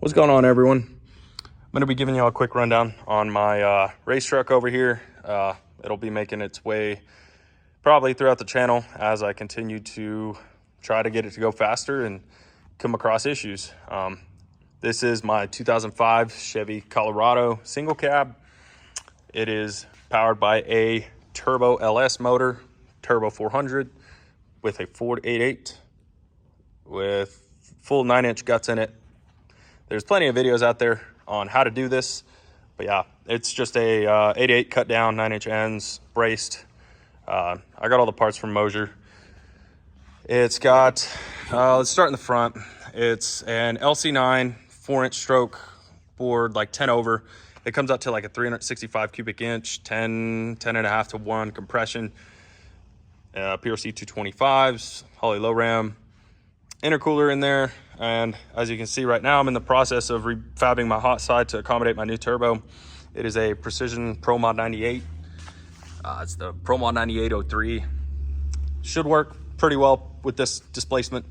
What's going on, everyone? I'm going to be giving you all a quick rundown on my race truck over here. It'll be making its way probably throughout the channel as I continue to try to get it to go faster and come across issues. This is my 2005 Chevy Colorado single cab. It is powered by a turbo LS motor, turbo 400 with a Ford 88 with full 9-inch guts in it. There's plenty of videos out there on how to do this, but yeah, it's just a 88 cut down, 9-inch ends, braced. I got all the parts from Mosier. It's got, let's start in the front. It's an LC9 4-inch stroke board, like 10 over. It comes out to like a 365 cubic inch, 10.5 to 1 compression, PRC 225s, Holley low ram, intercooler in there. And as you can see right now, I'm in the process of refabbing my hot side to accommodate my new turbo. It is a Precision Pro Mod 98. It's the Pro Mod 9803. Should work pretty well with this displacement.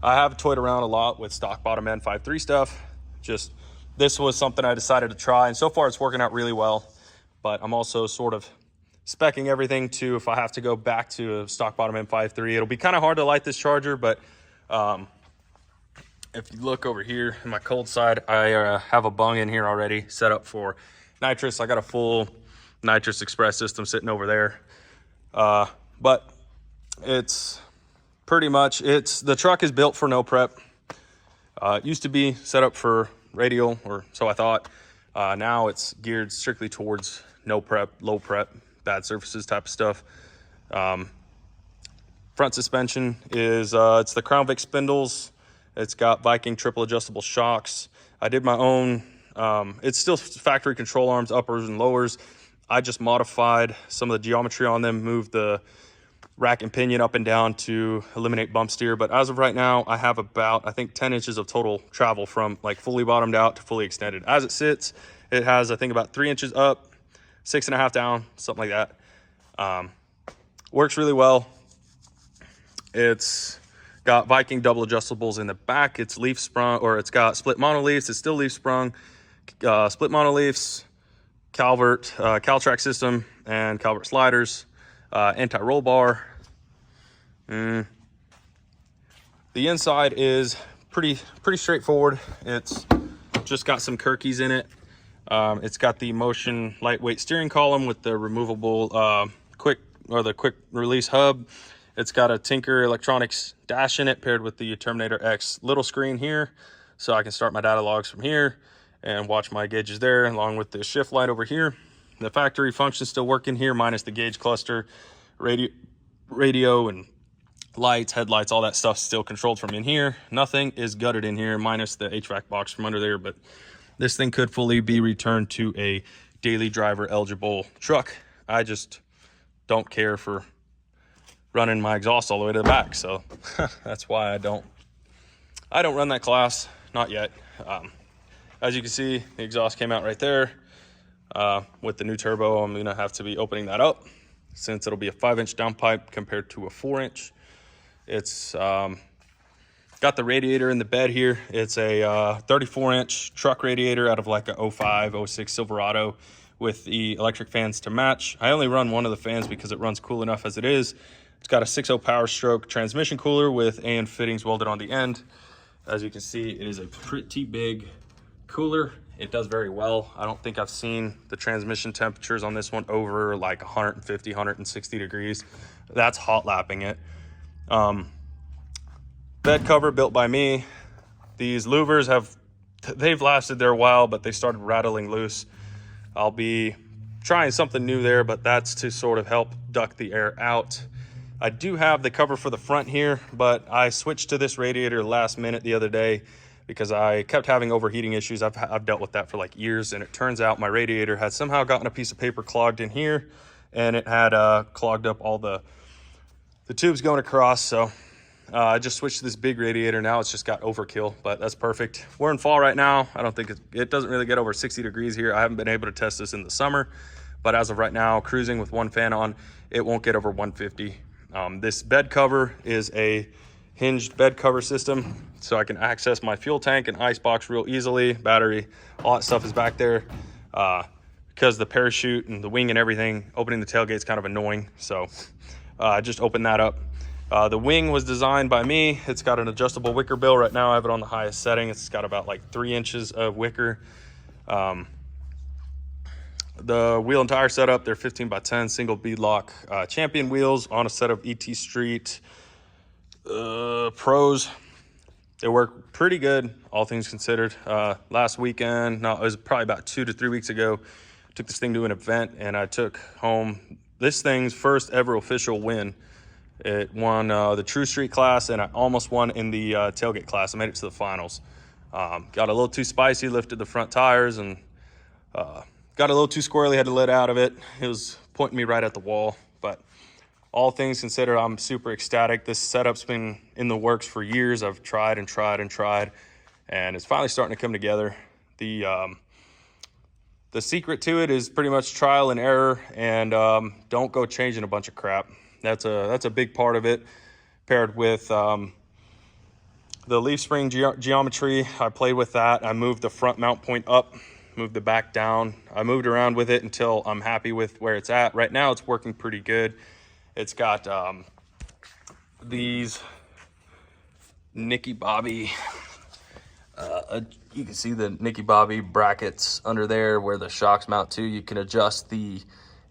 I have toyed around a lot with stock bottom end 5.3 stuff. Just this was something I decided to try, and so far it's working out really well. But I'm also sort of speccing everything to, if I have to go back to a stock bottom end 5.3, it'll be kind of hard to light this charger, but if you look over here in my cold side, I have a bung in here already set up for nitrous. I got a full nitrous express system sitting over there. But it's pretty much, the truck is built for no prep. It used to be set up for radial, or so I thought. Now it's geared strictly towards no prep, low prep, bad surfaces type of stuff. Front suspension is, it's the Crown Vic spindles. It's got Viking triple adjustable shocks. I did my own, it's still factory control arms, uppers and lowers. I just modified some of the geometry on them, moved the rack and pinion up and down to eliminate bump steer. But as of right now, I have about, I think, 10 inches of total travel from like fully bottomed out to fully extended. As it sits, it has, I think, about 3 inches up, 6.5 down, something like that. Works really well. It's got Viking double adjustables in the back. It's leaf sprung, or it's got split monoleafs. It's still leaf sprung, split monoleafs, Calvert, Caltrack system, and Calvert sliders, anti-roll bar. The inside is pretty straightforward. It's just got some Kirkies in it. It's got the Motion lightweight steering column with the removable quick release hub. It's got a Tinker Electronics dash in it paired with the Terminator X little screen here, so I can start my data logs from here and watch my gauges there, along with the shift light over here. The factory function's still working here, minus the gauge cluster, radio and lights, headlights, all that stuff still controlled from in here. Nothing is gutted in here, minus the HVAC box from under there, but this thing could fully be returned to a daily driver eligible truck. I just don't care for running my exhaust all the way to the back, so that's why I don't run that class, not yet. As you can see, the exhaust came out right there. With the new turbo, I'm gonna have to be opening that up since it'll be a 5-inch downpipe compared to a 4-inch. It's got the radiator in the bed here. It's a 34-inch truck radiator out of like a 05, 06 Silverado with the electric fans to match. I only run one of the fans because it runs cool enough as it is. It's got a 6.0 Power Stroke transmission cooler with AN fittings welded on the end. As you can see, it is a pretty big cooler. It does very well. I don't think I've seen the transmission temperatures on this one over like 150, 160 degrees. That's hot lapping it. Bed cover built by me. These louvers they've lasted there a while, but they started rattling loose. I'll be trying something new there, but that's to sort of help duct the air out. I do have the cover for the front here, but I switched to this radiator last minute the other day because I kept having overheating issues. I've dealt with that for like years, and it turns out my radiator had somehow gotten a piece of paper clogged in here, and it had clogged up all the tubes going across. So I just switched to this big radiator. Now it's just got overkill, but that's perfect. We're in fall right now. I don't think it doesn't really get over 60 degrees here. I haven't been able to test this in the summer, but as of right now, cruising with one fan on, it won't get over 150. This bed cover is a hinged bed cover system, so I can access my fuel tank and ice box real easily. Battery, all that stuff is back there. Because the parachute and the wing and everything, opening the tailgate is kind of annoying, so I just opened that up. The wing was designed by me. It's got an adjustable wicker bill. Right now I have it on the highest setting. It's got about like 3 inches of wicker. The wheel and tire setup, they're 15x10 single beadlock Champion wheels on a set of ET Street Pros. They work pretty good, all things considered. Last weekend, no, it was probably about 2 to 3 weeks ago, took this thing to an event, and I took home this thing's first ever official win. It won the True Street class, and I almost won in the tailgate class. I made it to the finals. Got a little too spicy, lifted the front tires, and got a little too squirrely, had to let out of it. It was pointing me right at the wall, but all things considered, I'm super ecstatic. This setup's been in the works for years. I've tried and tried and tried, and it's finally starting to come together. The secret to it is pretty much trial and error, and don't go changing a bunch of crap. That's a big part of it, paired with the leaf spring geometry. I played with that. I moved the front mount point up, moved the back down. I moved around with it until I'm happy with where it's at. Right now it's working pretty good. It's got these Nicky Bobby, you can see the Nicky Bobby brackets under there where the shocks mount to. You can adjust the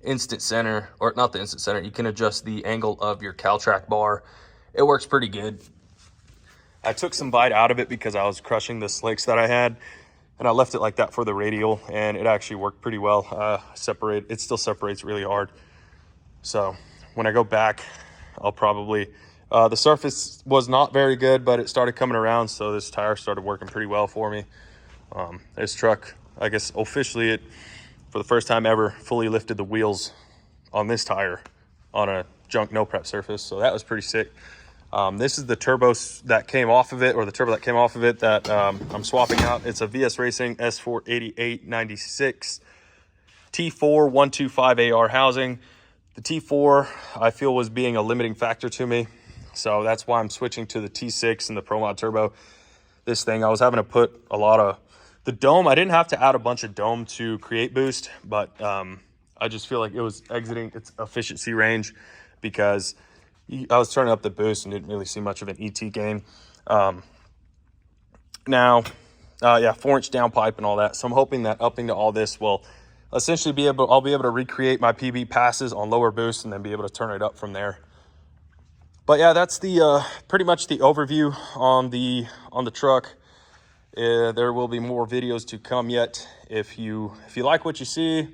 instant center, or not the instant center, you can adjust the angle of your CalTrack bar. It works pretty good. I took some bite out of it because I was crushing the slicks that I had, and I left it like that for the radial, and it actually worked pretty well. It still separates really hard. So when I go back, I'll probably, the surface was not very good, but it started coming around, so this tire started working pretty well for me. This truck, I guess officially, it, for the first time ever, fully lifted the wheels on this tire on a junk no prep surface, so that was pretty sick. This is the turbo that came off of it, or the turbo that came off of it that I'm swapping out. It's a VS Racing S48896 T4 125AR housing. The T4 I feel was being a limiting factor to me, so that's why I'm switching to the T6 and the Pro Mod turbo. This thing, I was having to put a lot of the dome. I didn't have to add a bunch of dome to create boost, but I just feel like it was exiting its efficiency range because I was turning up the boost and didn't really see much of an ET gain. Now, 4-inch downpipe and all that. So I'm hoping that upping to all this will essentially I'll be able to recreate my PB passes on lower boost and then be able to turn it up from there. But yeah, that's the pretty much the overview on the truck. There will be more videos to come yet. If you like what you see,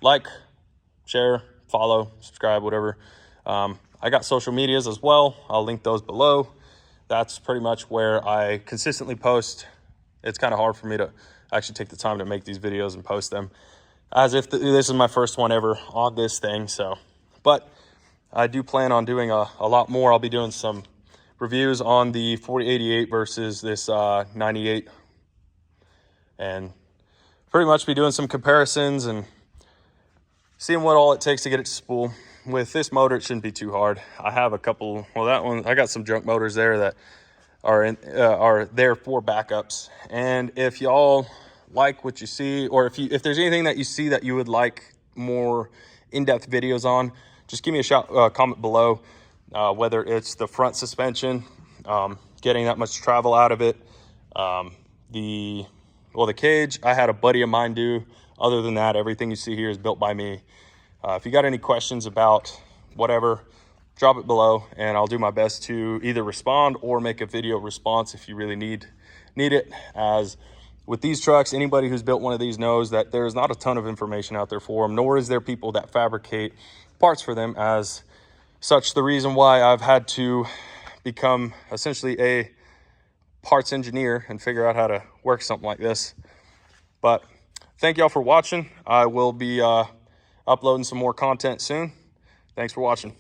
like, share, follow, subscribe, whatever. I got social medias as well. I'll link those below. That's pretty much where I consistently post. It's kind of hard for me to actually take the time to make these videos and post them, as if this is my first one ever on this thing. So, but I do plan on doing a lot more. I'll be doing some reviews on the 4088 versus this 98, and pretty much be doing some comparisons and seeing what all it takes to get it to spool. With this motor, it shouldn't be too hard. I have a couple, well, that one, I got some junk motors there that are there for backups. And if y'all like what you see, or if there's anything that you see that you would like more in-depth videos on, just give me a shout, comment below, whether it's the front suspension, getting that much travel out of it, the cage, I had a buddy of mine do. Other than that, everything you see here is built by me. If you got any questions about whatever, drop it below, and I'll do my best to either respond or make a video response if you really need it. As with these trucks, anybody who's built one of these knows that there's not a ton of information out there for them, nor is there people that fabricate parts for them. As such, the reason why I've had to become essentially a parts engineer and figure out how to work something like this. But thank y'all for watching. I will be uploading some more content soon. Thanks for watching.